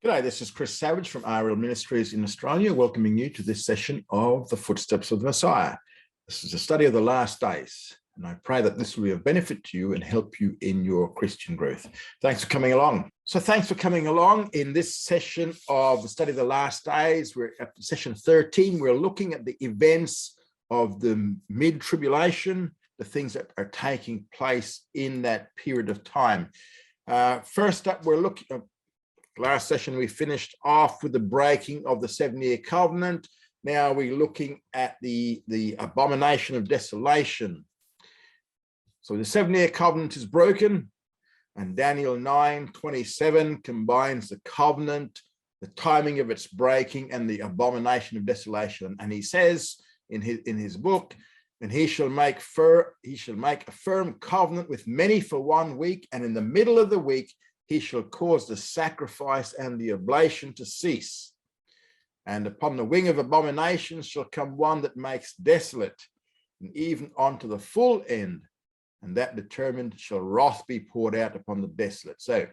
G'day, this is Chris Savage from RL Ministries in Australia, welcoming you to this session of The Footsteps of the Messiah. This is a study of the last days, and I pray that this will be of benefit to you and help you in your Christian growth. Thanks for coming along. So thanks for coming along in this session of the study of the last days. We're at session 13. We're looking at the events of the mid-tribulation, the things that are taking place in that period of time. First up, we're looking at last session, we finished off with the breaking of the 7-year covenant. Now we're looking at the abomination of desolation. So the 7-year covenant is broken, and Daniel 9:27 combines the covenant, the timing of its breaking, and the abomination of desolation. And he says in his book, and he shall make a firm covenant with many for 1 week, and in the middle of the week he shall cause the sacrifice and the oblation to cease. And upon the wing of abomination shall come one that makes desolate, and even unto the full end, and that determined shall wrath be poured out upon the desolate. So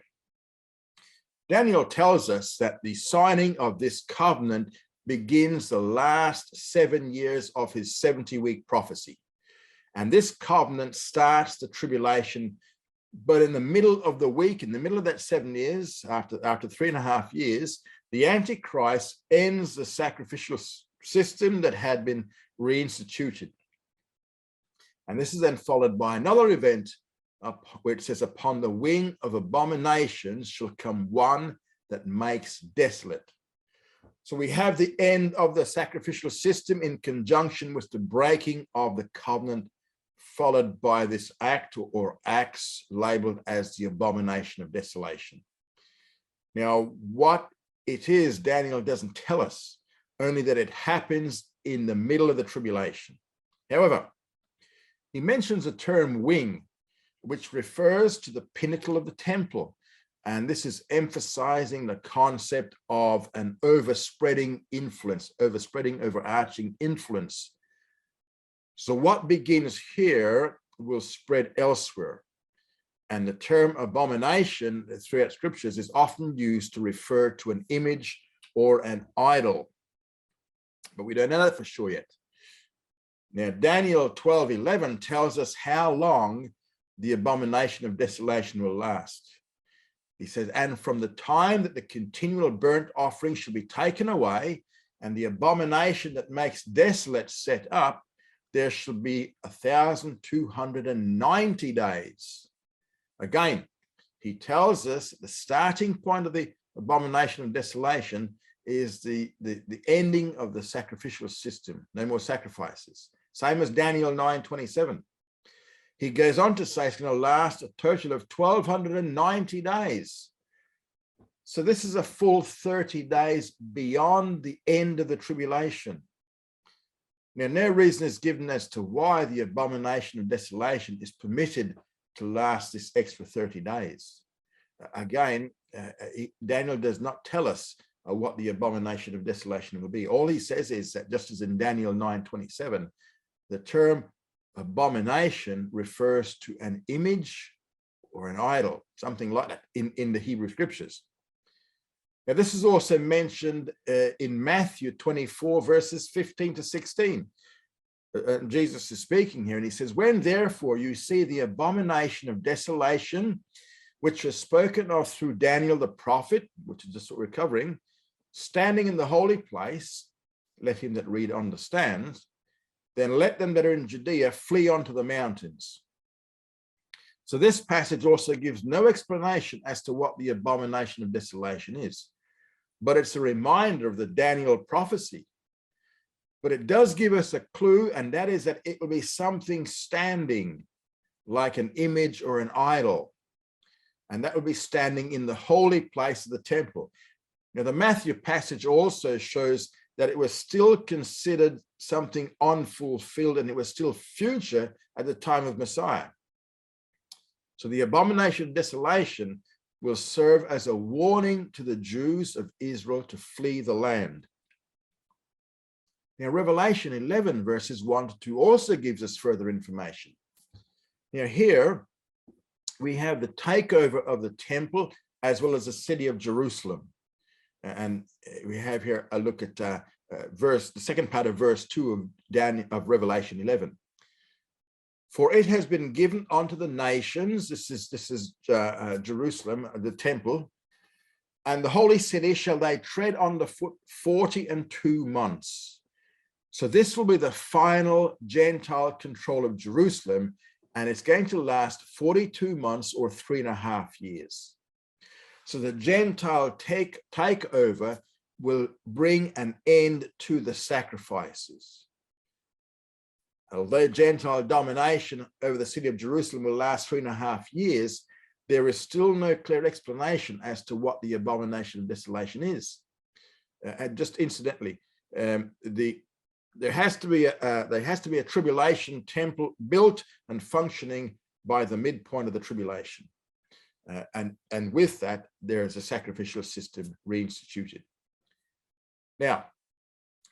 Daniel tells us that the signing of this covenant begins the last 7 years of his 70-week prophecy. And this covenant starts the tribulation. But in the middle of the week, in the middle of that 7 years, after 3.5 years, the Antichrist ends the sacrificial system that had been reinstituted. And this is then followed by another event where it says, upon the wing of abominations shall come one that makes desolate. So we have the end of the sacrificial system in conjunction with the breaking of the covenant, followed by this act or acts labeled as the abomination of desolation. Now, what it is, Daniel doesn't tell us, only that it happens in the middle of the tribulation. However, he mentions the term wing, which refers to the pinnacle of the temple. And this is emphasizing the concept of an overspreading influence, overarching influence. So what begins here will spread elsewhere. And the term abomination throughout scriptures is often used to refer to an image or an idol. But we don't know that for sure yet. Now, Daniel 12:11 tells us how long the abomination of desolation will last. He says, and from the time that the continual burnt offering shall be taken away, and the abomination that makes desolate set up, there shall be 1,290 days. Again, he tells us the starting point of the abomination of desolation is the ending of the sacrificial system. No more sacrifices. Same as Daniel 9:27. He goes on to say it's going to last a total of 1,290 days. So this is a full 30 days beyond the end of the tribulation. Now, no reason is given as to why the abomination of desolation is permitted to last this extra 30 days. Again, Daniel does not tell us what the abomination of desolation will be. All he says is that, just as in Daniel 9:27, the term abomination refers to an image or an idol, something like that in the Hebrew scriptures. Now, this is also mentioned in Matthew 24, verses 15 to 16. Jesus is speaking here, and he says, when therefore you see the abomination of desolation, which was spoken of through Daniel the prophet, which is just what we're covering, standing in the holy place, let him that read understand, then let them that are in Judea flee unto the mountains. So this passage also gives no explanation as to what the abomination of desolation is, but it's a reminder of the Daniel prophecy. But it does give us a clue, and that is that it will be something standing like an image or an idol. And that will be standing in the holy place of the temple. Now, the Matthew passage also shows that it was still considered something unfulfilled, and it was still future at the time of Messiah. So the abomination of desolation will serve as a warning to the Jews of Israel to flee the land. Now, Revelation 11, verses 1 to 2 also gives us further information. Now, here we have the takeover of the temple as well as the city of Jerusalem. And we have here a look at the second part of verse 2 of Revelation 11. For it has been given unto the nations, this is Jerusalem, the temple, and the holy city shall they tread underfoot 42 months. So this will be the final Gentile control of Jerusalem, and it's going to last 42 months or 3.5 years. So the Gentile takeover will bring an end to the sacrifices. Although Gentile domination over the city of Jerusalem will last 3.5 years, there is still no clear explanation as to what the abomination of desolation is. And just incidentally, there has to be a tribulation temple built and functioning by the midpoint of the tribulation. And with that, there is a sacrificial system reinstituted. Now,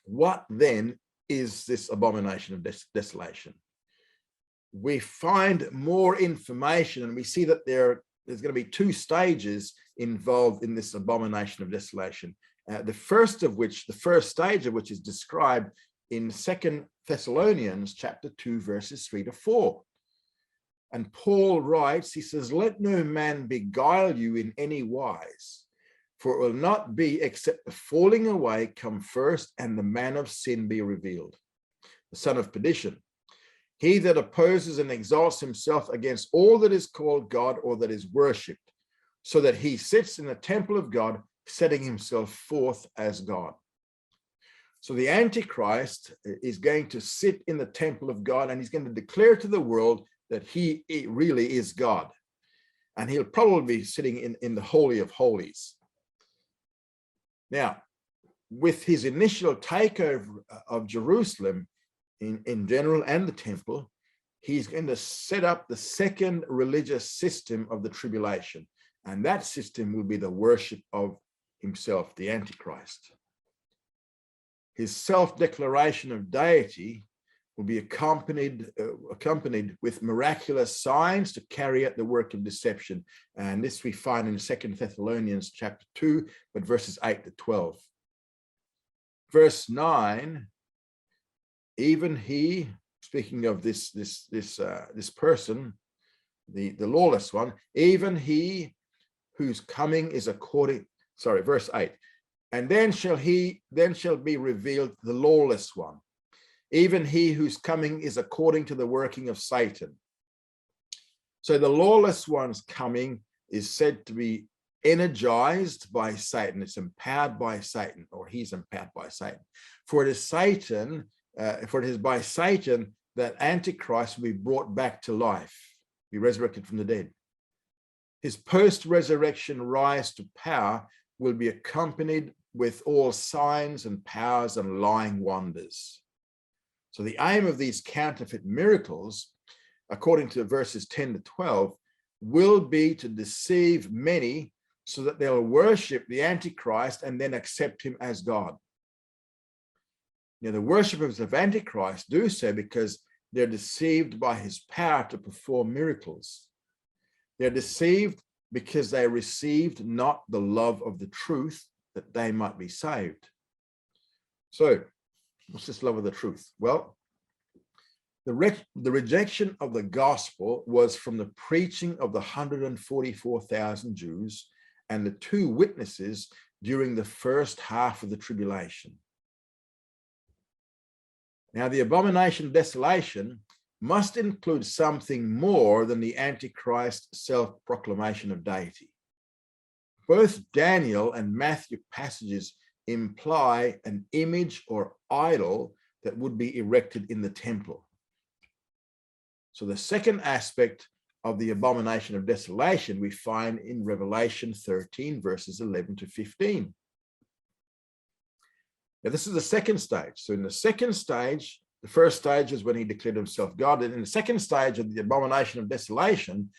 what then is this abomination of desolation? We find more information, and we see that there's going to be 2 stages involved in this abomination of desolation. The first stage of which is described in 2 Thessalonians chapter 2, verses 3 to 4. And Paul writes, he says, let no man beguile you in any wise, for it will not be except the falling away come first, and the man of sin be revealed, the son of perdition. He that opposes and exalts himself against all that is called God or that is worshipped, so that he sits in the temple of God, setting himself forth as God. So the Antichrist is going to sit in the temple of God, and he's going to declare to the world that he really is God. And he'll probably be sitting in the Holy of Holies. Now, with his initial takeover of Jerusalem in general and the temple, he's going to set up the second religious system of the tribulation. And that system will be the worship of himself, the Antichrist. His self-declaration of deity will be accompanied with miraculous signs to carry out the work of deception. And this we find in 2 Thessalonians chapter 2, but verses 8 to 12. Verse 9, even he, speaking of this person, the lawless one, even he whose coming is verse 8, and then shall be revealed the lawless one, even he whose coming is according to the working of Satan. So the lawless one's coming is said to be energized by Satan. It's empowered by Satan, or he's empowered by Satan. For it is by Satan that Antichrist will be brought back to life, be resurrected from the dead. His post-resurrection rise to power will be accompanied with all signs and powers and lying wonders. So the aim of these counterfeit miracles, according to verses 10 to 12, will be to deceive many so that they'll worship the Antichrist and then accept him as God. Now, the worshippers of Antichrist do so because they're deceived by his power to perform miracles. They're deceived because they received not the love of the truth that they might be saved. So, what's this love of the truth? Well, the rejection of the gospel was from the preaching of the 144,000 Jews and the 2 witnesses during the first half of the tribulation. Now, the abomination of desolation must include something more than the Antichrist self-proclamation of deity. Both Daniel and Matthew passages imply an image or idol that would be erected in the temple. So the second aspect of the abomination of desolation we find in Revelation 13, verses 11 to 15. Now, this is the second stage. So in the second stage, the first stage is when he declared himself God. And in the second stage of the abomination of desolation,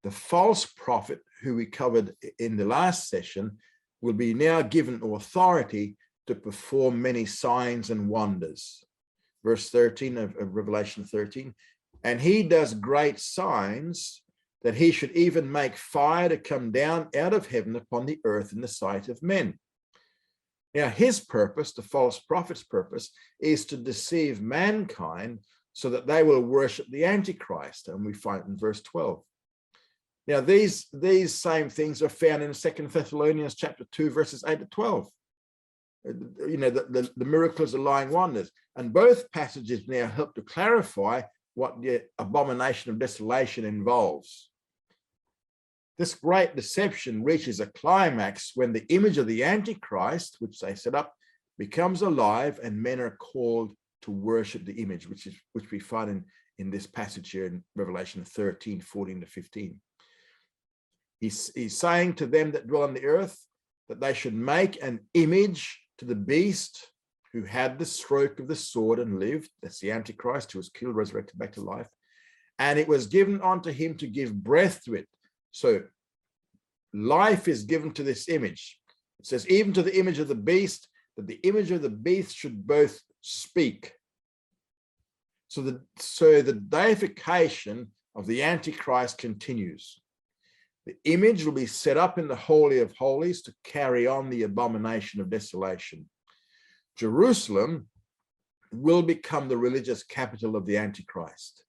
the false prophet, who we covered in the last session, will be now given authority to perform many signs and wonders. Verse 13 of Revelation 13, and he does great signs, that he should even make fire to come down out of heaven upon the earth in the sight of men. Now, his purpose, the false prophet's purpose, is to deceive mankind so that they will worship the Antichrist. And we find it in verse 12. Now, these same things are found in 2 Thessalonians chapter 2, verses 8 to 12. You know, the miracles, the lying wonders. And both passages now help to clarify what the abomination of desolation involves. This great deception reaches a climax when the image of the Antichrist, which they set up, becomes alive and men are called to worship the image, which we find in this passage here in Revelation 13, 14 to 15. He's saying to them that dwell on the earth that they should make an image to the beast who had the stroke of the sword and lived. That's the Antichrist, who was killed, resurrected back to life. And it was given unto him to give breath to it. So life is given to this image. It says, even to the image of the beast, that the image of the beast should both speak. So the deification of the Antichrist continues. The image will be set up in the Holy of Holies to carry on the abomination of desolation. Jerusalem will become the religious capital of the Antichrist,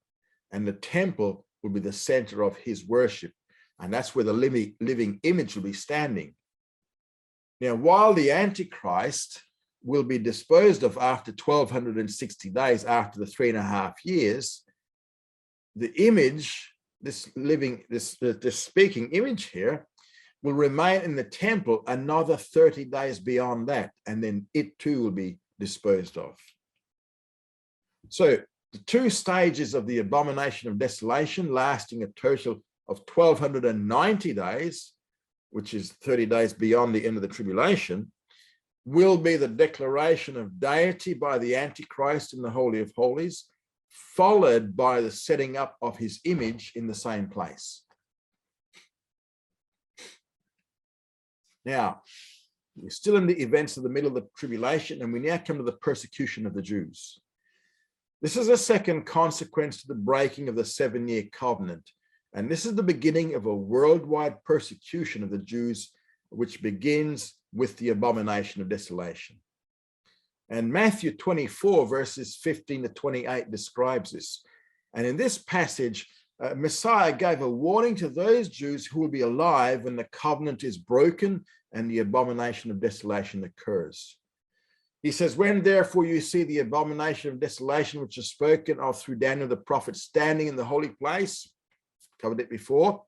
and the temple will be the center of his worship. And that's where the living image will be standing. Now, while the Antichrist will be disposed of after 1260 days, after the 3.5 years, the image, this speaking image here, will remain in the temple another 30 days beyond that, and then it too will be disposed of. So the two stages of the abomination of desolation, lasting a total of 1290 days, which is 30 days beyond the end of the tribulation, will be the declaration of deity by the Antichrist in the Holy of Holies, followed by the setting up of his image in the same place. Now, we're still in the events of the middle of the tribulation, and we now come to the persecution of the Jews. This is a second consequence to the breaking of the 7-year covenant, and this is the beginning of a worldwide persecution of the Jews, which begins with the abomination of desolation. And Matthew 24, verses 15 to 28 describes this. And in this passage, Messiah gave a warning to those Jews who will be alive when the covenant is broken and the abomination of desolation occurs. He says, when therefore you see the abomination of desolation, which is spoken of through Daniel the prophet, standing in the holy place, covered it before,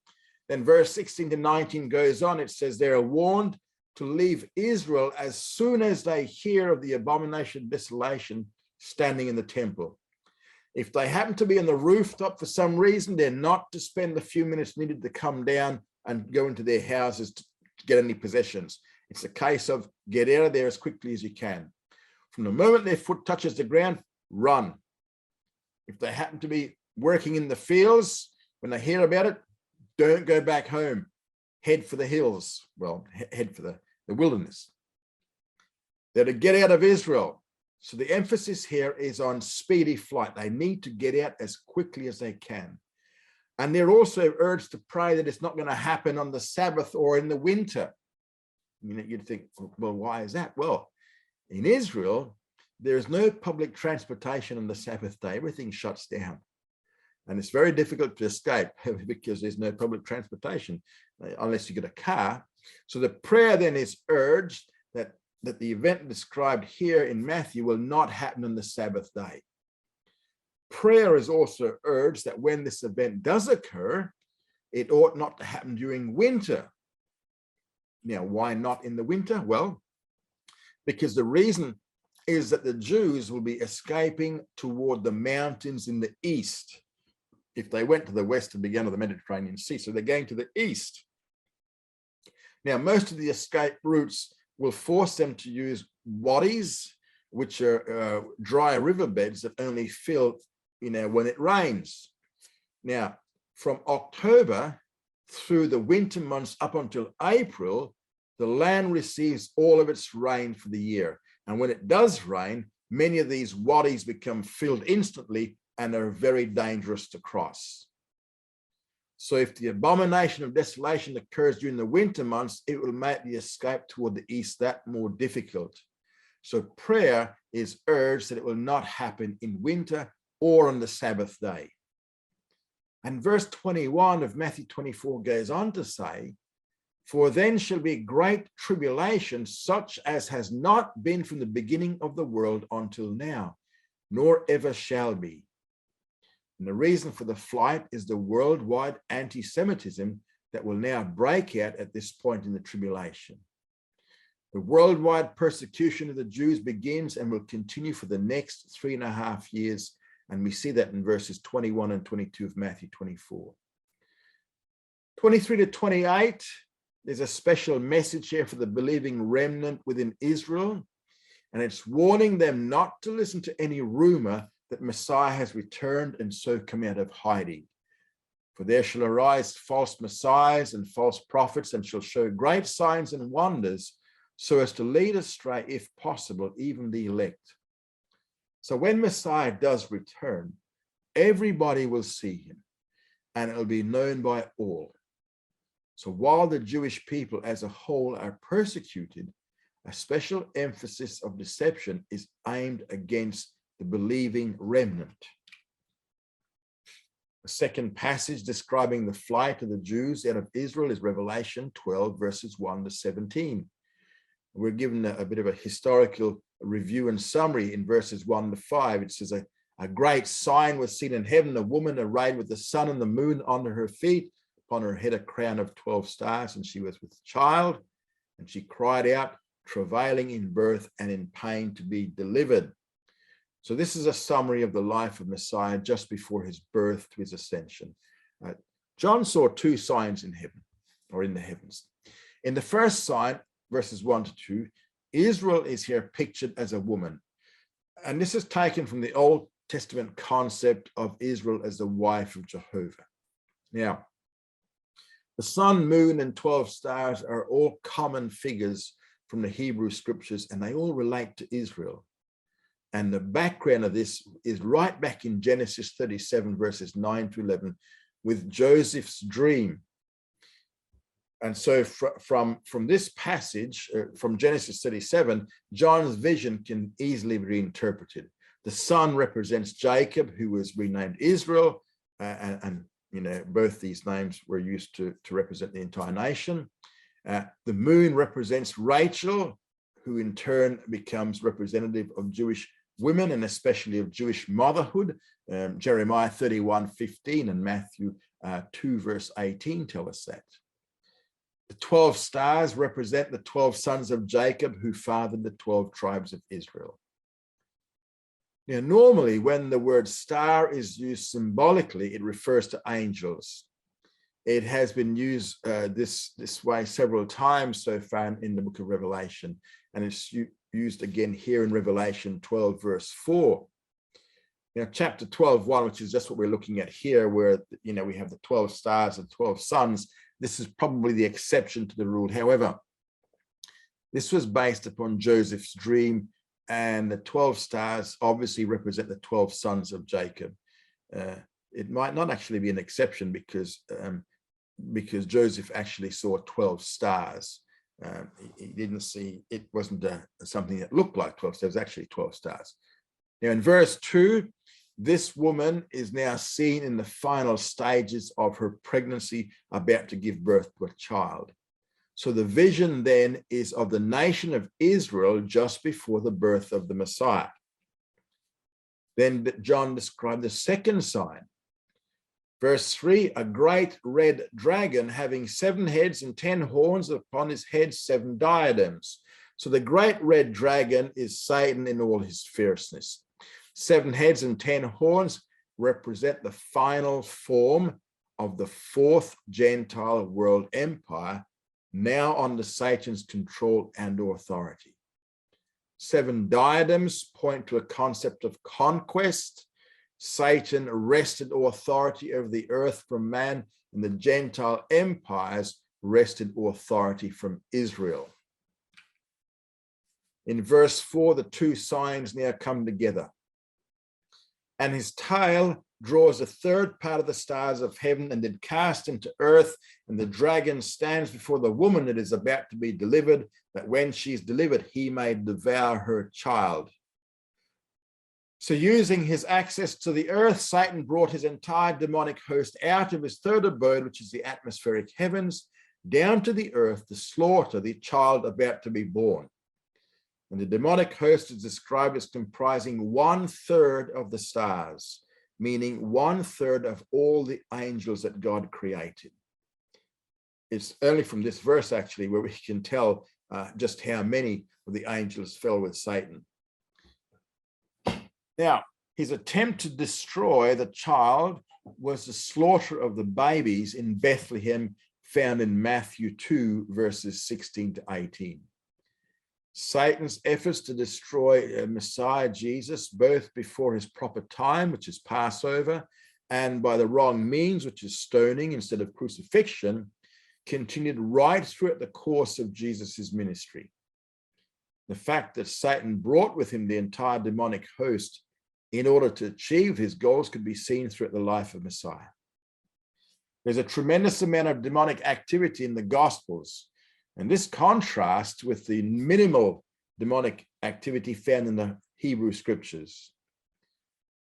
then verse 16 to 19 goes on. It says, they are warned to leave Israel as soon as they hear of the abomination of desolation standing in the temple. If they happen to be on the rooftop for some reason, they're not to spend the few minutes needed to come down and go into their houses to get any possessions. It's a case of get out of there as quickly as you can. From the moment their foot touches the ground, run. If they happen to be working in the fields, when they hear about it, don't go back home. Head for the hills. Well, head for the wilderness. They're to get out of Israel. So the emphasis here is on speedy flight. They need to get out as quickly as they can. And they're also urged to pray that it's not going to happen on the Sabbath or in the winter. You know, you'd think, well, why is that? Well, in Israel, there is no public transportation on the Sabbath day. Everything shuts down. And it's very difficult to escape because there's no public transportation unless you get a car. So the prayer then is urged that the event described here in Matthew will not happen on the Sabbath day. Prayer is also urged that when this event does occur, it ought not to happen during winter. Now, why not in the winter? Well, because the reason is that the Jews will be escaping toward the mountains in the east. If they went to the west and began to the Mediterranean Sea, so they're going to the east. Now, most of the escape routes will force them to use wadis, which are dry riverbeds that only fill, when it rains. Now, from October through the winter months up until April, the land receives all of its rain for the year. And when it does rain, many of these wadis become filled instantly and are very dangerous to cross. So if the abomination of desolation occurs during the winter months, it will make the escape toward the east that more difficult. So prayer is urged that it will not happen in winter or on the Sabbath day. And verse 21 of Matthew 24 goes on to say, for then shall be great tribulation, such as has not been from the beginning of the world until now, nor ever shall be. And the reason for the flight is the worldwide anti-Semitism that will now break out at this point in the tribulation. The worldwide persecution of the Jews begins and will continue for the next 3.5 years. And we see that in verses 21 and 22 of Matthew 24. 23 to 28, there's a special message here for the believing remnant within Israel. And it's warning them not to listen to any rumor that Messiah has returned and so come out of hiding. For there shall arise false messiahs and false prophets, and shall show great signs and wonders, so as to lead astray, if possible, even the elect. So when Messiah does return, everybody will see him, and it will be known by all. So while the Jewish people as a whole are persecuted, a special emphasis of deception is aimed against the believing remnant. The second passage describing the flight of the Jews out of Israel is Revelation 12, verses 1 to 17. We're given a bit of a historical review and summary in verses 1 to 5. It says, a great sign was seen in heaven, a woman arrayed with the sun and the moon under her feet, upon her head a crown of 12 stars, and she was with child, and she cried out, travailing in birth and in pain to be delivered. So this is a summary of the life of Messiah just before his birth to his ascension. John saw 2 signs in heaven, or in the heavens. In the first sign, verses 1 to 2, Israel is here pictured as a woman. And this is taken from the Old Testament concept of Israel as the wife of Jehovah. Now, the sun, moon, and 12 stars are all common figures from the Hebrew scriptures, and they all relate to Israel. And the background of this is right back in Genesis 37, verses 9 to 11, with Joseph's dream. And so from this passage, from Genesis 37, John's vision can easily be reinterpreted. The sun represents Jacob, who was renamed Israel, and you know, both these names were used to represent the entire nation. The moon represents Rachel, who in turn becomes representative of Jewish women and especially of Jewish motherhood. Jeremiah 31:15 and Matthew 2 verse 18 tell us that. The 12 stars represent the 12 sons of Jacob who fathered the 12 tribes of Israel. Now, normally when the word star is used symbolically, it refers to angels. It has been used this way several times so far in the book of Revelation, and it's used again here in Revelation 12, verse 4. Now, chapter 12:1, which is just what we're looking at here, where we have the 12 stars and 12 sons. This is probably the exception to the rule. However, this was based upon Joseph's dream, and the 12 stars obviously represent the 12 sons of Jacob. It might not actually be an exception because Joseph actually saw 12 stars. He didn't see, it wasn't something that looked like 12 stars, it was actually 12 stars. Now in verse 2, this woman is now seen in the final stages of her pregnancy, about to give birth to a child. So the vision then is of the nation of Israel just before the birth of the Messiah. Then John described the second sign. Verse 3, a great red dragon having 7 heads and 10 horns, upon his head 7 diadems. So the great red dragon is Satan in all his fierceness. 7 heads and 10 horns represent the final form of the 4th Gentile world empire, now under Satan's control and authority. 7 diadems point to a concept of conquest. Satan wrested authority over the earth from man, and the Gentile empires wrested authority from Israel. In verse 4, the 2 signs now come together. And his tail draws a third part of the stars of heaven and did cast into earth, and the dragon stands before the woman that is about to be delivered, that when she's delivered, he may devour her child. So using his access to the earth, Satan brought his entire demonic host out of his third abode, which is the atmospheric heavens, down to the earth to slaughter the child about to be born. And the demonic host is described as comprising 1/3 of the stars, meaning 1/3 of all the angels that God created. It's only from this verse, actually, where we can tell just how many of the angels fell with Satan. Now, his attempt to destroy the child was the slaughter of the babies in Bethlehem, found in Matthew 2, verses 16 to 18. Satan's efforts to destroy Messiah Jesus, both before his proper time, which is Passover, and by the wrong means, which is stoning instead of crucifixion, continued right throughout the course of Jesus's ministry. The fact that Satan brought with him the entire demonic host in order to achieve his goals could be seen throughout the life of Messiah. There's a tremendous amount of demonic activity in the Gospels, and this contrasts with the minimal demonic activity found in the Hebrew scriptures.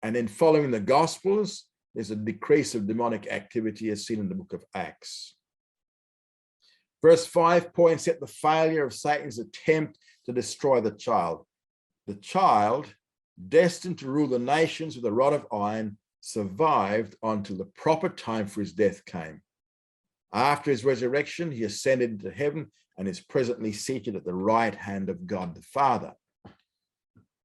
And in following the Gospels, there's a decrease of demonic activity as seen in the book of Acts. Verse 5 points out the failure of Satan's attempt to destroy the child. The child, destined to rule the nations with a rod of iron, survived until the proper time for his death came. After his resurrection, he ascended into heaven and is presently seated at the right hand of God the Father.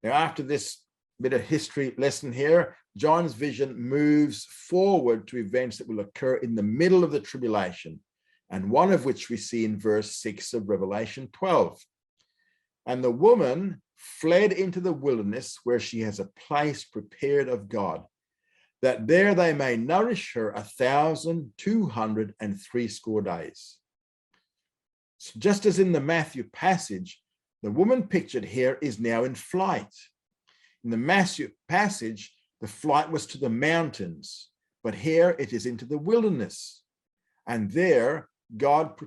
Now, after this bit of history lesson here, John's vision moves forward to events that will occur in the middle of the tribulation, and one of which we see in verse 6 of Revelation 12. And the woman fled into the wilderness, where she has a place prepared of God, that there they may nourish her 1,260 days. So just as in the Matthew passage, the woman pictured here is now in flight. In the Matthew passage, the flight was to the mountains, but here it is into the wilderness. And there, God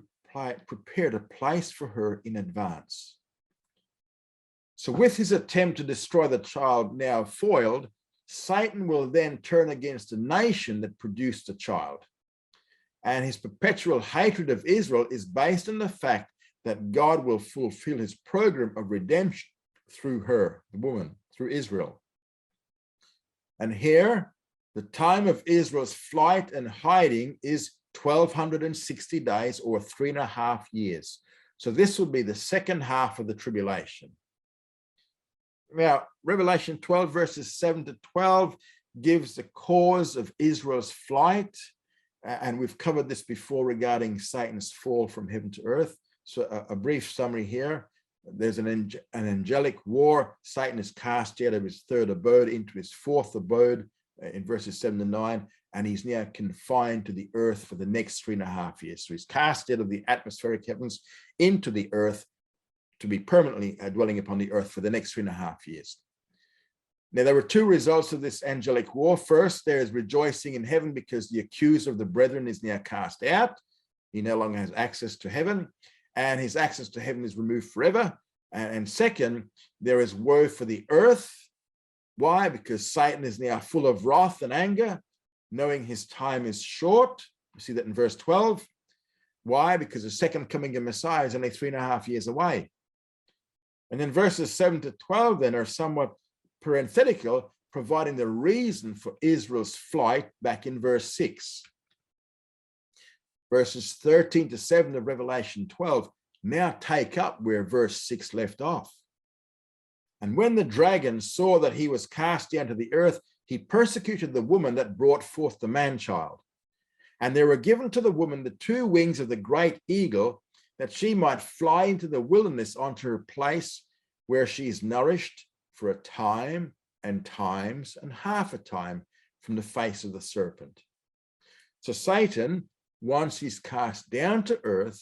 prepared a place for her in advance. So with his attempt to destroy the child now foiled, Satan will then turn against the nation that produced the child. And his perpetual hatred of Israel is based on the fact that God will fulfill his program of redemption through her, the woman, through Israel. And here, the time of Israel's flight and hiding is 1,260 days, or 3.5 years. So this will be the second half of the tribulation. Now, Revelation 12, verses 7 to 12 gives the cause of Israel's flight. And we've covered this before regarding Satan's fall from heaven to earth. So a brief summary here. There's an angelic war. Satan is cast out of his third abode into his fourth abode in verses 7 to 9. And he's now confined to the earth for the next 3.5 years. So he's cast out of the atmospheric heavens into the earth to be permanently dwelling upon the earth for the next 3.5 years. Now, there were two results of this angelic war. First, there is rejoicing in heaven because the accuser of the brethren is now cast out. He no longer has access to heaven, and his access to heaven is removed forever. And second, there is woe for the earth. Why? Because Satan is now full of wrath and anger, knowing his time is short. You see that in verse 12. Why? Because the second coming of Messiah is only 3.5 years away. And then verses 7 to 12 then are somewhat parenthetical, providing the reason for Israel's flight back in verse 6. Verses 13 to 7 of Revelation 12 now take up where verse 6 left off. And when the dragon saw that he was cast down to the earth, he persecuted the woman that brought forth the man-child. And there were given to the woman the 2 wings of the great eagle, that she might fly into the wilderness unto her place, where she is nourished for a time and times and half a time from the face of the serpent. So Satan, once he's cast down to earth,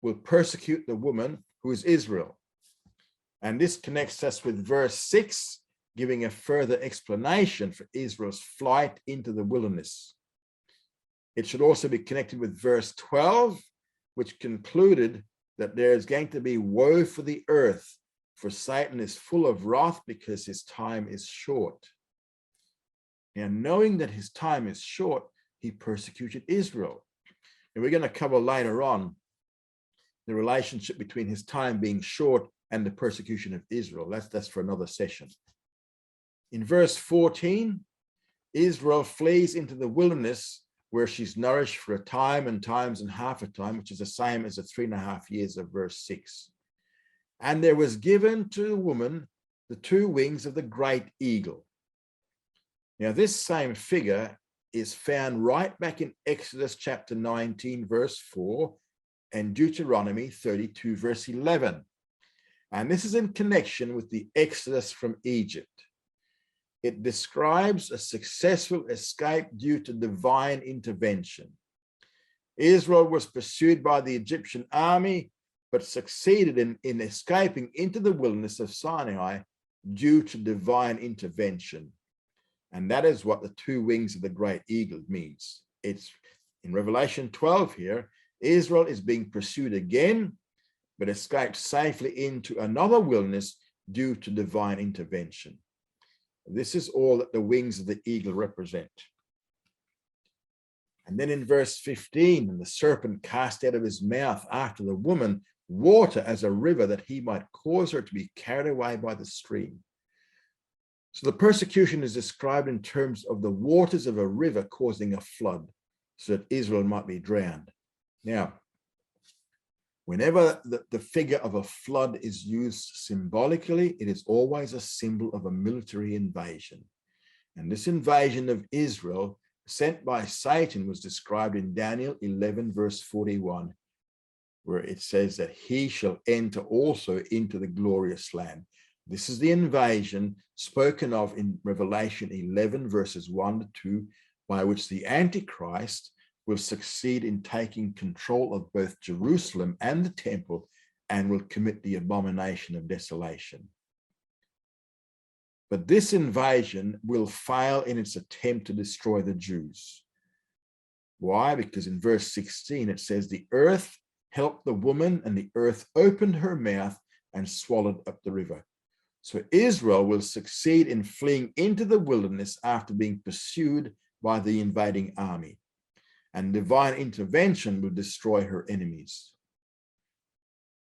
will persecute the woman who is Israel. And this connects us with verse 6, giving a further explanation for Israel's flight into the wilderness. It should also be connected with verse 12, which concluded that there is going to be woe for the earth, for Satan is full of wrath because his time is short. Now, knowing that his time is short, he persecuted Israel. And we're going to cover later on the relationship between his time being short and the persecution of Israel. That's for another session. In verse 14, Israel flees into the wilderness where she's nourished for a time and times and half a time, which is the same as the 3.5 years of verse 6. And there was given to the woman the 2 wings of the great eagle. Now, this same figure is found right back in Exodus chapter 19, verse 4, and Deuteronomy 32, verse 11. And this is in connection with the Exodus from Egypt. It describes a successful escape due to divine intervention. Israel was pursued by the Egyptian army, but succeeded in escaping into the wilderness of Sinai due to divine intervention. And that is what the 2 wings of the great eagle means. It's in Revelation 12 here, Israel is being pursued again, but escaped safely into another wilderness due to divine intervention. This is all that the wings of the eagle represent. And then in verse 15, and the serpent cast out of his mouth after the woman water as a river, that he might cause her to be carried away by the stream. So the persecution is described in terms of the waters of a river causing a flood, so that Israel might be drowned. Now, whenever the figure of a flood is used symbolically, it is always a symbol of a military invasion. And this invasion of Israel sent by Satan was described in Daniel 11, verse 41, where it says that he shall enter also into the glorious land. This is the invasion spoken of in Revelation 11, verses 1 to 2, by which the Antichrist will succeed in taking control of both Jerusalem and the temple and will commit the abomination of desolation. But this invasion will fail in its attempt to destroy the Jews. Why? Because in verse 16 it says, the earth helped the woman, and the earth opened her mouth and swallowed up the river. So Israel will succeed in fleeing into the wilderness after being pursued by the invading army, and divine intervention will destroy her enemies.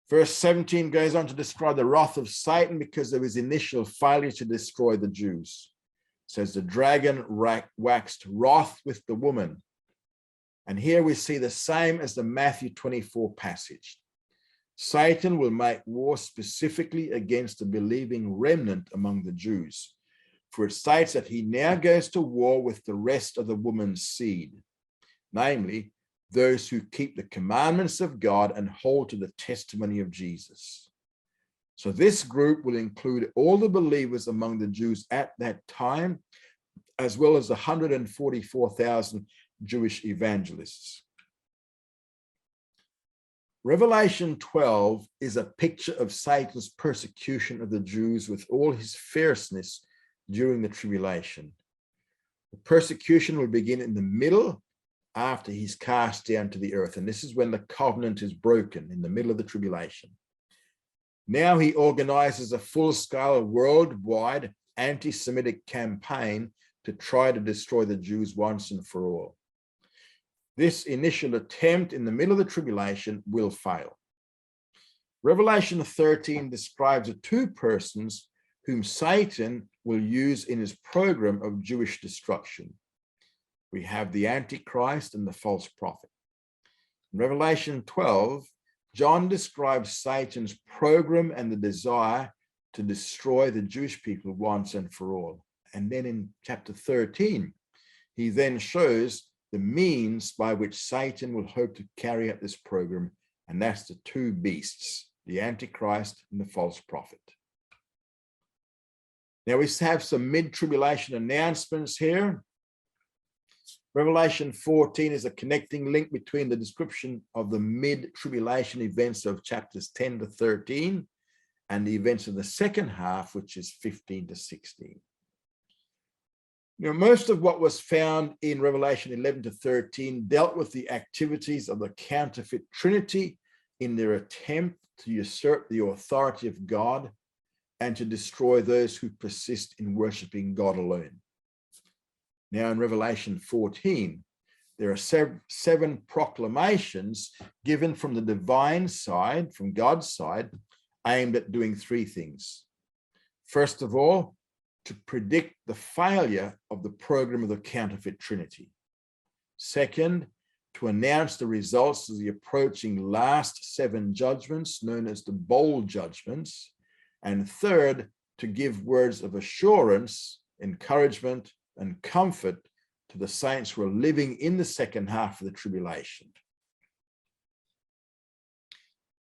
Verse 17 goes on to describe the wrath of Satan because of his initial failure to destroy the Jews. It says the dragon waxed wroth with the woman. And here we see the same as the Matthew 24 passage. Satan will make war specifically against the believing remnant among the Jews, for it states that he now goes to war with the rest of the woman's seed, namely those who keep the commandments of God and hold to the testimony of Jesus. So this group will include all the believers among the Jews at that time, as well as the 144,000 Jewish evangelists. Revelation 12 is a picture of Satan's persecution of the Jews with all his fierceness during the tribulation. The persecution will begin in the middle after he's cast down to the earth. And this is when the covenant is broken, in the middle of the tribulation. Now he organizes a full-scale worldwide anti-Semitic campaign to try to destroy the Jews once and for all. This initial attempt in the middle of the tribulation will fail. Revelation 13 describes the 2 persons whom Satan will use in his program of Jewish destruction. We have the Antichrist and the false prophet. In Revelation 12, John describes Satan's program and the desire to destroy the Jewish people once and for all. And then in chapter 13, he then shows the means by which Satan will hope to carry out this program, and that's the 2 beasts, the Antichrist and the false prophet. Now we have some mid-tribulation announcements here. Revelation 14 is a connecting link between the description of the mid-tribulation events of chapters 10 to 13 and the events of the second half, which is 15 to 16. Now, most of what was found in Revelation 11 to 13 dealt with the activities of the counterfeit Trinity in their attempt to usurp the authority of God and to destroy those who persist in worshiping God alone. Now, in Revelation 14, there are seven proclamations given from the divine side, from God's side, aimed at doing three things. First of all, to predict the failure of the program of the counterfeit Trinity. Second, to announce the results of the approaching last seven judgments, known as the bowl judgments. And third, to give words of assurance, encouragement, and comfort to the saints who are living in the second half of the tribulation.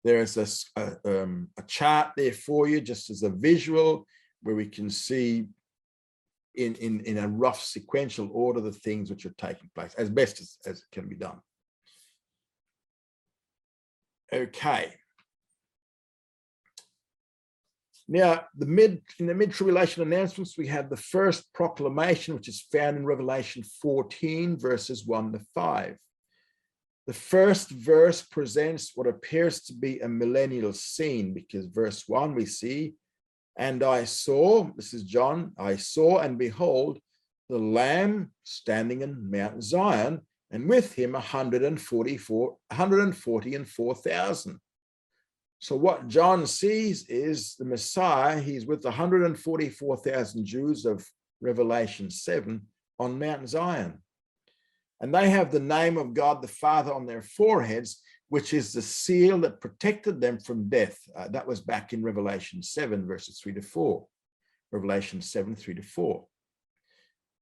There is a chart there for you, just as a visual, where we can see in a rough sequential order the things which are taking place, as best as it can be done. Okay. Now, in the mid-tribulation announcements, we have the first proclamation, which is found in Revelation 14, verses 1 to 5. The first verse presents what appears to be a millennial scene, because verse 1 we see, and I saw, this is John, I saw and behold the Lamb standing in Mount Zion, and with him 144,000. So what John sees is the Messiah. He's with the 144,000 Jews of Revelation 7 on Mount Zion. And they have the name of God the Father on their foreheads, which is the seal that protected them from death. That was back in Revelation 7, verses 3 to 4. Revelation 7, 3 to 4.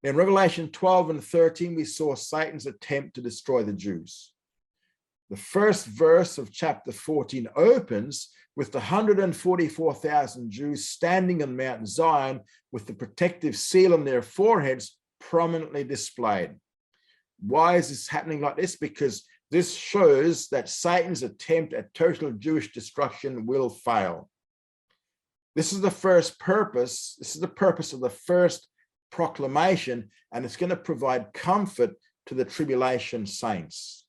In Revelation 12 and 13, we saw Satan's attempt to destroy the Jews. The first verse of chapter 14 opens with the 144,000 Jews standing on Mount Zion with the protective seal on their foreheads prominently displayed. Why is this happening like this? Because this shows that Satan's attempt at total Jewish destruction will fail. This is the first purpose. This is the purpose of the first proclamation, and it's going to provide comfort to the tribulation saints.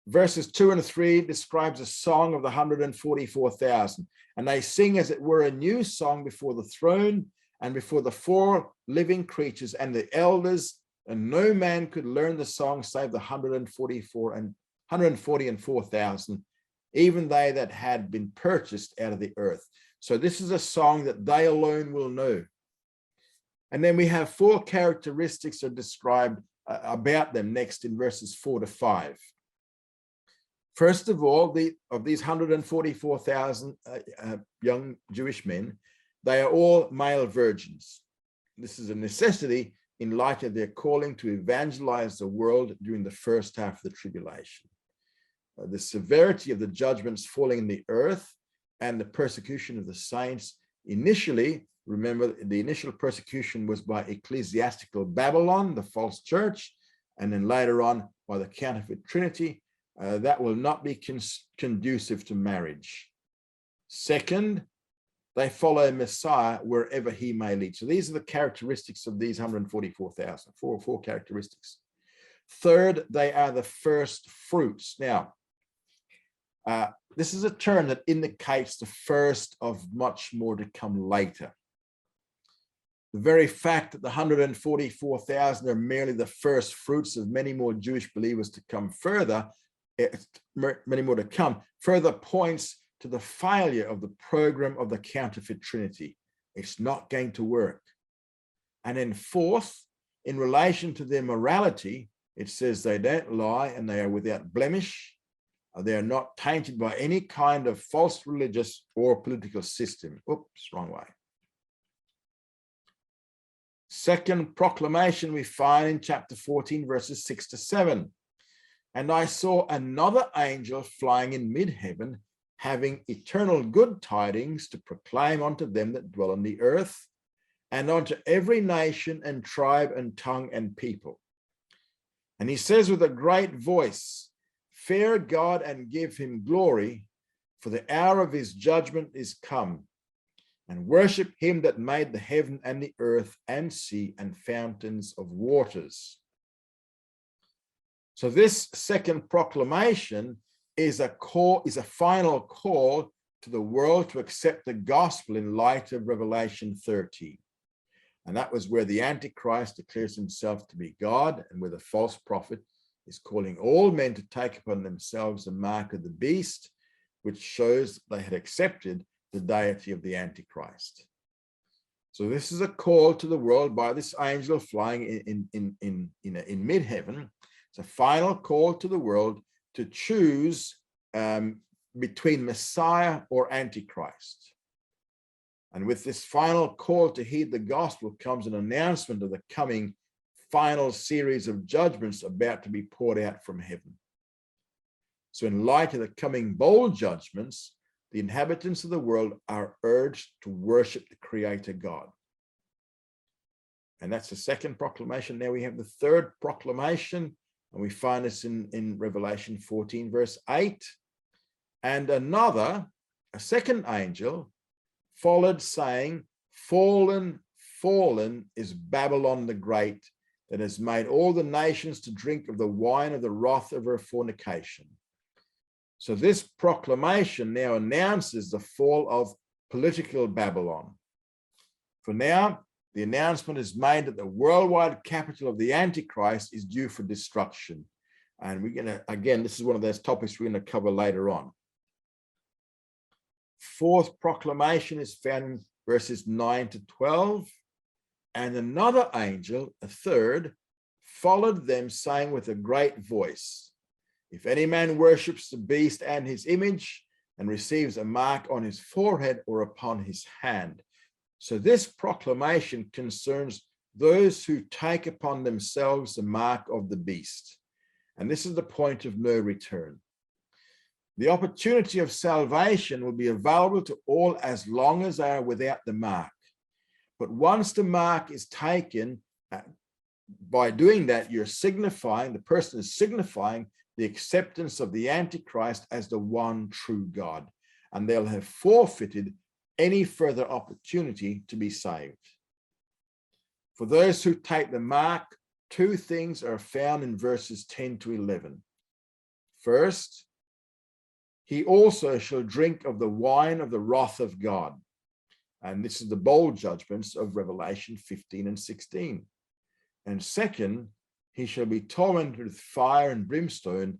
Verses 2 and 3 describes a song of the 144,000, and they sing as it were a new song before the throne and before the four living creatures and the elders, and no man could learn the song save the 144,000, even they that had been purchased out of the earth. So this is a song that they alone will know. And then we have four characteristics are described about them next in verses 4 to 5. First of all, of these 144,000 young Jewish men, they are all male virgins. This is a necessity in light of their calling to evangelize the world during the first half of the tribulation. The severity of the judgments falling in the earth and the persecution of the saints initially, remember, the initial persecution was by ecclesiastical Babylon, the false church, and then later on by the counterfeit Trinity. That will not be conducive to marriage. Second, they follow Messiah wherever he may lead. So these are the characteristics of these 144,000, four characteristics. Third, they are the first fruits. Now, this is a term that indicates the first of much more to come later. The very fact that the 144,000 are merely the first fruits of many more Jewish believers to come further, many more to come, further points to the failure of the program of the counterfeit Trinity. It's not going to work. And then fourth, in relation to their morality, it says they don't lie and they are without blemish. They are not tainted by any kind of false religious or political system. Oops, wrong way. Second proclamation we find in chapter 14, verses 6 to 7. And I saw another angel flying in mid-heaven, having eternal good tidings to proclaim unto them that dwell on the earth, and unto every nation and tribe and tongue and people. And he says with a great voice, fear God and give him glory, for the hour of his judgment is come, and worship him that made the heaven and the earth and sea and fountains of waters. So this second proclamation is a final call to the world to accept the gospel in light of Revelation 13. And that was where the Antichrist declares himself to be God, and where the false prophet is calling all men to take upon themselves the mark of the beast, which shows that they had accepted the deity of the Antichrist. So this is a call to the world by this angel flying in mid-heaven. It's a final call to the world to choose between Messiah or Antichrist. And with this final call to heed the gospel comes an announcement of the coming final series of judgments about to be poured out from heaven. So in light of the coming bowl judgments, the inhabitants of the world are urged to worship the Creator God. And that's the second proclamation. Now we have the third proclamation, and we find this in Revelation 14, verse 8. And a second angel followed, saying, fallen, fallen is Babylon the Great, that has made all the nations to drink of the wine of the wrath of her fornication. So this proclamation now announces the fall of political Babylon. For now, the announcement is made that the worldwide capital of the Antichrist is due for destruction. And we're going to, again, this is one of those topics we're going to cover later on. Fourth proclamation is found in verses 9 to 12. And another angel, a third, followed them, saying with a great voice, if any man worships the beast and his image and receives a mark on his forehead or upon his hand. So this proclamation concerns those who take upon themselves the mark of the beast. And this is the point of no return. The opportunity of salvation will be available to all as long as they are without the mark. But once the mark is taken, by doing that, the person is signifying the acceptance of the Antichrist as the one true God, and they'll have forfeited any further opportunity to be saved. For those who take the mark, two things are found in verses 10 to 11. First, he also shall drink of the wine of the wrath of God. And this is the bowl judgments of Revelation 15 and 16. And second, he shall be tormented with fire and brimstone,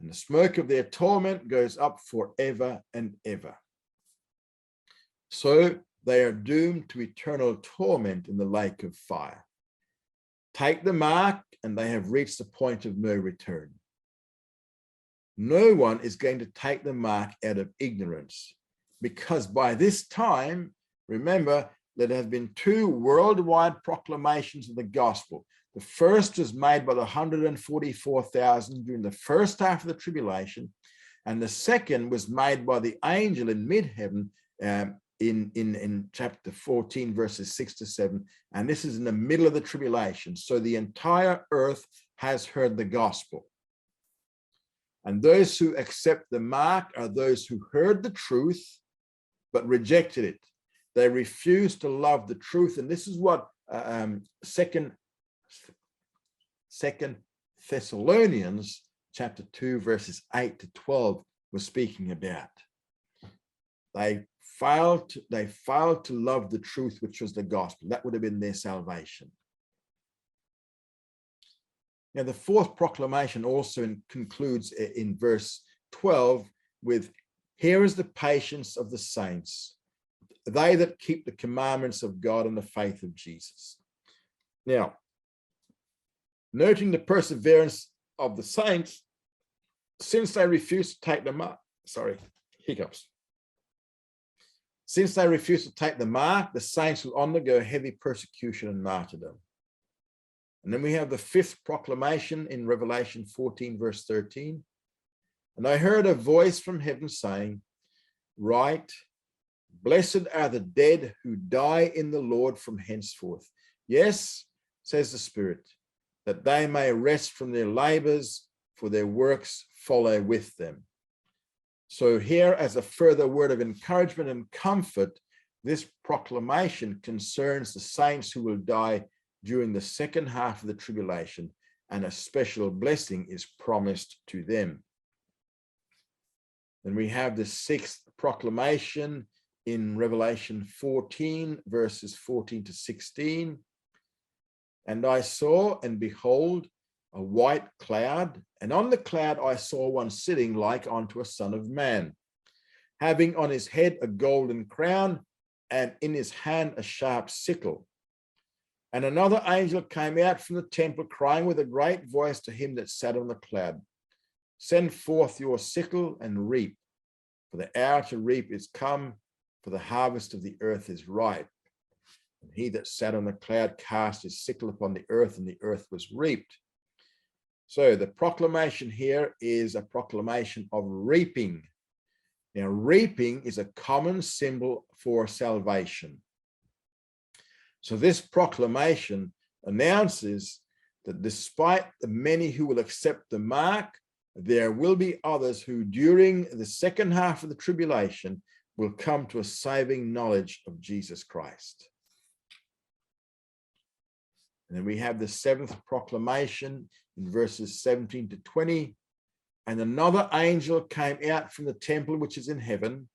and the smoke of their torment goes up forever and ever. So they are doomed to eternal torment in the lake of fire. Take the mark, and they have reached the point of no return. No one is going to take the mark out of ignorance, because by this time, remember, there have been two worldwide proclamations of the gospel. The first was made by the 144,000 during the first half of the tribulation, and the second was made by the angel in mid-heaven in chapter 14, verses 6 to 7, and this is in the middle of the tribulation. So the entire earth has heard the gospel. And those who accept the mark are those who heard the truth but rejected it. They refused to love the truth, and this is what Second Thessalonians chapter 2 verses 8 to 12 was speaking about. They failed to love the truth, which was the gospel. That would have been their salvation. Now, the fourth proclamation also concludes in verse 12 with, here is the patience of the saints, they that keep the commandments of God and the faith of Jesus. Now, noting the perseverance of the saints, since they refused to take the mark, Since they refused to take the mark, the saints will undergo heavy persecution and martyrdom. And then we have the fifth proclamation in Revelation 14, verse 13. And I heard a voice from heaven saying, write, blessed are the dead who die in the Lord from henceforth. Yes, says the Spirit, that they may rest from their labors, for their works follow with them. So here, as a further word of encouragement and comfort, this proclamation concerns the saints who will die during the second half of the tribulation, and a special blessing is promised to them. Then we have the sixth proclamation in Revelation 14, verses 14 to 16. And I saw, and behold, a white cloud, and on the cloud I saw one sitting like unto a son of man, having on his head a golden crown, and in his hand a sharp sickle. And another angel came out from the temple, crying with a great voice to him that sat on the cloud, send forth your sickle and reap, for the hour to reap is come, for the harvest of the earth is ripe. And he that sat on the cloud cast his sickle upon the earth, and the earth was reaped. So the proclamation here is a proclamation of reaping. Now, reaping is a common symbol for salvation. So this proclamation announces that despite the many who will accept the mark, there will be others who during the second half of the tribulation will come to a saving knowledge of Jesus Christ. And then we have the seventh proclamation in verses 17 to 20. And another angel came out from the temple which is in heaven,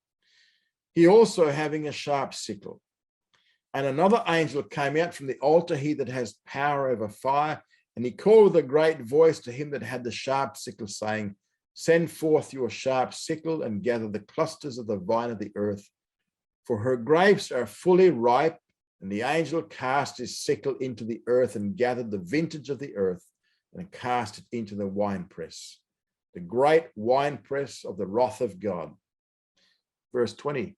he also having a sharp sickle. And another angel came out from the altar, he that has power over fire, and he called with a great voice to him that had the sharp sickle, saying, send forth your sharp sickle and gather the clusters of the vine of the earth, for her grapes are fully ripe. And the angel cast his sickle into the earth and gathered the vintage of the earth and cast it into the winepress, the great winepress of the wrath of God. Verse 20,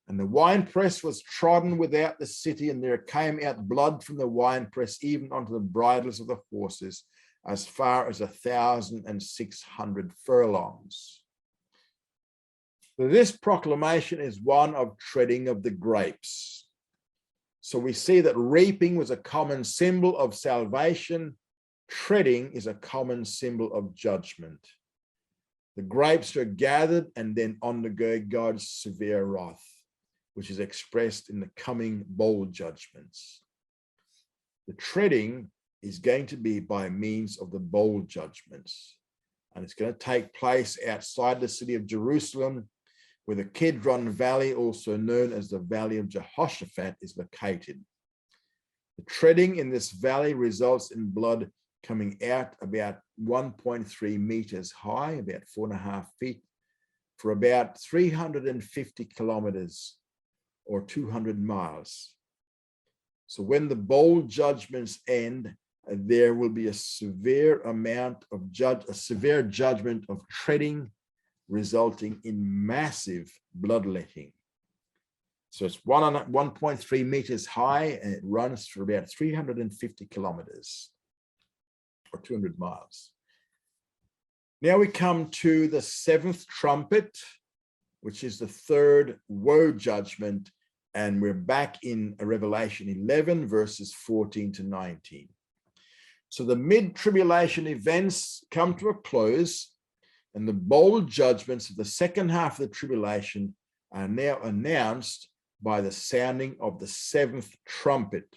and the winepress was trodden without the city, and there came out blood from the winepress even unto the bridles of the horses, as far as 1,600 furlongs. So this proclamation is one of treading of the grapes. So we see that reaping was a common symbol of salvation. Treading is a common symbol of judgment. The grapes are gathered and then undergo God's severe wrath, which is expressed in the coming bowl judgments. The treading is going to be by means of the bowl judgments, and it's going to take place outside the city of Jerusalem, where the Kidron Valley, also known as the Valley of Jehoshaphat, is located. The treading in this valley results in blood coming out about 1.3 meters high, about 4.5 feet, for about 350 kilometers or 200 miles. So when the bowl judgments end, there will be a severe judgment of treading, resulting in massive bloodletting. So it's 1.3 meters high, and it runs for about 350 kilometers or 200 miles. Now we come to the seventh trumpet, which is the third woe judgment, and we're back in Revelation 11, verses 14 to 19. So the mid-tribulation events come to a close, and the bowl judgments of the second half of the tribulation are now announced by the sounding of the seventh trumpet,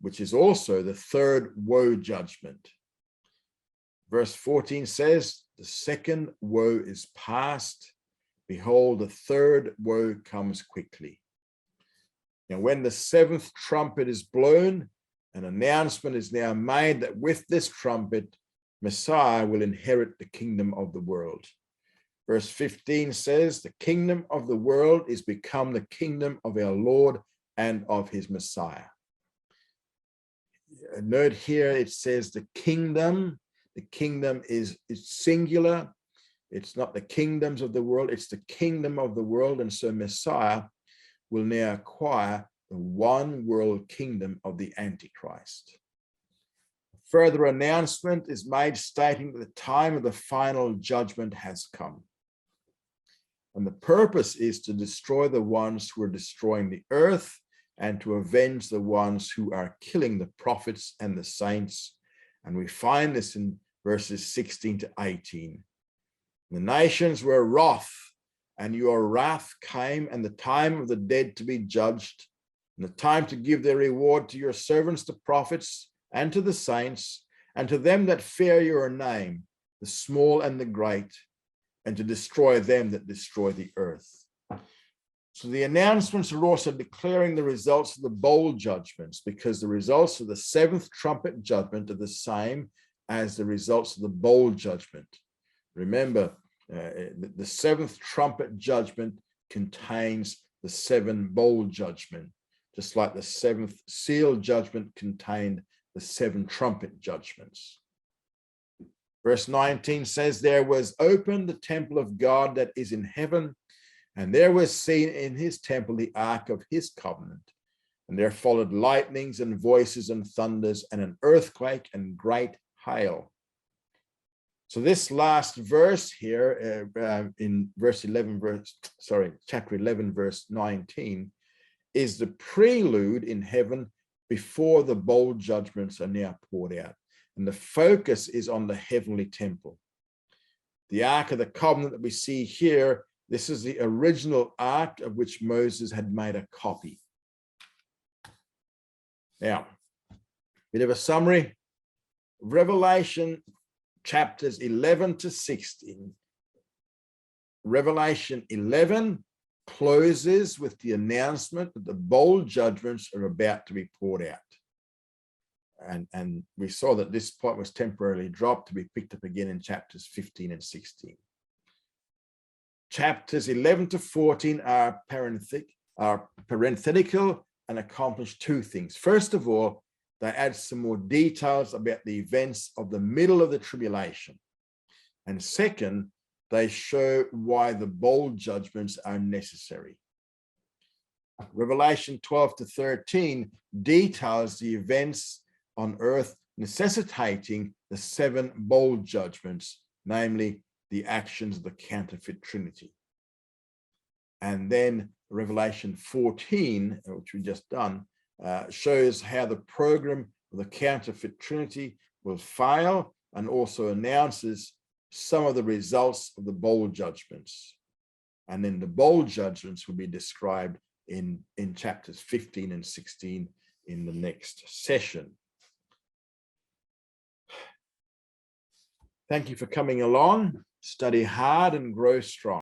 which is also the third woe judgment. Verse 14 says, the second woe is past. Behold, the third woe comes quickly. Now, when the seventh trumpet is blown, an announcement is now made that with this trumpet, Messiah will inherit the kingdom of the world. Verse 15 says, the kingdom of the world is become the kingdom of our Lord and of his Messiah. Note here, it says the kingdom. The kingdom is singular. It's not the kingdoms of the world, it's the kingdom of the world. And so Messiah will now acquire the one world kingdom of the Antichrist. Further announcement is made stating that the time of the final judgment has come. And the purpose is to destroy the ones who are destroying the earth and to avenge the ones who are killing the prophets and the saints. And we find this in verses 16 to 18. The nations were wroth, and your wrath came, and the time of the dead to be judged, and the time to give their reward to your servants, the prophets, and to the saints, and to them that fear your name, the small and the great, and to destroy them that destroy the earth. So the announcements are also declaring the results of the bowl judgments, because the results of the seventh trumpet judgment are the same as the results of the bowl judgment. Remember, the seventh trumpet judgment contains the seven bowl judgment, just like the seventh seal judgment contained the seven trumpet judgments. Verse 19 says, there was opened the temple of God that is in heaven, and there was seen in his temple the ark of his covenant. And there followed lightnings and voices and thunders and an earthquake and great hail. So this last verse here in chapter 11, verse 19, is the prelude in heaven before the bowl judgments are now poured out. And the focus is on the heavenly temple. The Ark of the Covenant that we see here, this is the original Ark of which Moses had made a copy. Now, bit of a summary. Revelation chapters 11 to 16. Revelation 11 closes with the announcement that the bowl judgments are about to be poured out. And we saw that this point was temporarily dropped to be picked up again in chapters 15 and 16. Chapters 11 to 14 are parenthetical and accomplish two things. First of all, they add some more details about the events of the middle of the tribulation. And second, they show why the bowl judgments are necessary. Revelation 12 to 13 details the events on earth necessitating the seven bowl judgments, namely the actions of the counterfeit Trinity. And then Revelation 14, which we just done, shows how the program of the counterfeit Trinity will fail, and also announces some of the results of the bowl judgments. And then the bowl judgments will be described in chapters 15 and 16 in the next session. Thank you for coming along. Study hard and grow strong.